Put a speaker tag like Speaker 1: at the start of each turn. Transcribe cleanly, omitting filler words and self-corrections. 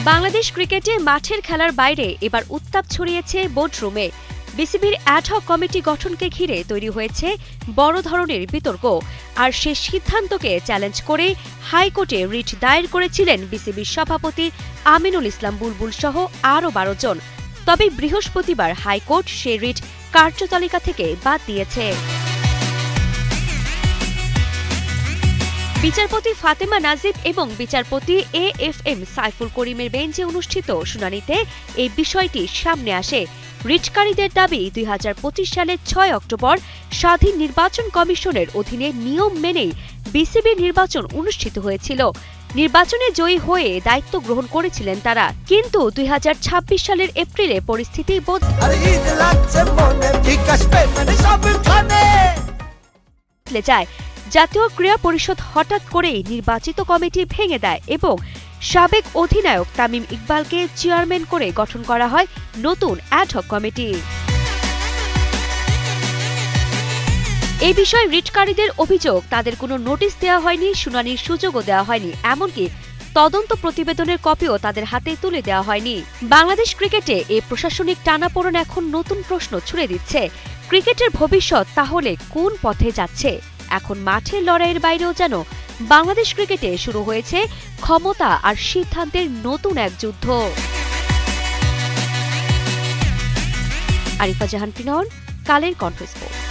Speaker 1: বাংলাদেশ ক্রিকেটে মাঠের খেলার বাইরে এবার উত্তাপ ছড়িয়েছে বোর্ডরুমে। বিসিবির অ্যাডহক কমিটি গঠনকে ঘিরে তৈরি হয়েছে বড় ধরনের বিতর্ক। আর সে সিদ্ধান্তকে চ্যালেঞ্জ করে হাইকোর্টে রিট দায়ের করেছিলেন বিসিবির সভাপতি আমিনুল ইসলাম বুলবুল সহ আরও ১২ জন। তবে বৃহস্পতিবার হাইকোর্ট সে রিট কার্যতালিকা থেকে বাদ দিয়েছে। বিচারপতি ফাতেমা নাজিব এবং বিচারপতি AFM সাইফুল করিমের বেঞ্চে অনুষ্ঠিত শুনানিতে এই বিষয়টি সামনে আসে। রিটকারীদের দাবি ২০২৫ সালের ৬ অক্টোবর স্বাধীন নির্বাচন কমিশনের অধীনে নিয়ম মেনেই বিসিবি নির্বাচন অনুষ্ঠিত হয়েছিল। নির্বাচনে জয়ী হয়ে দায়িত্ব গ্রহণ করেছিলেন তারা, কিন্তু ২০২৬ সালের এপ্রিলে পরিস্থিতি বদলে যায়। জাতীয় ক্রীড়া পরিষদ হঠাৎ করেই নির্বাচিত কমিটি ভেঙে দেয় এবং সাবেক অধিনায়ক তামিম ইকবালকে চেয়ারম্যান করে গঠন করা হয় নতুন অ্যাডহক কমিটি। এই বিষয়ে রিটকারীদের অভিযোগ, তাদের কোনো নোটিশ দেওয়া হয়নি, শুনানির সুযোগও দেওয়া হয়নি, এমনকি তদন্ত প্রতিবেদনের কপিও তাদের হাতে তুলে দেওয়া হয়নি। বাংলাদেশ ক্রিকেটে এই প্রশাসনিক টানাপোড়েন এখন নতুন প্রশ্ন ছুড়ে দিচ্ছে। ক্রিকেটের ভবিষ্যৎ তাহলে কোন পথে যাচ্ছে? এখন মাঠের লড়াইয়ের বাইরেও যেন বাংলাদেশ ক্রিকেটে শুরু হয়েছে ক্ষমতা আর সিদ্ধান্তের নতুন এক যুদ্ধ। আরিফা জাহান পিনন, কালের কণ্ঠ স্পোর্টস।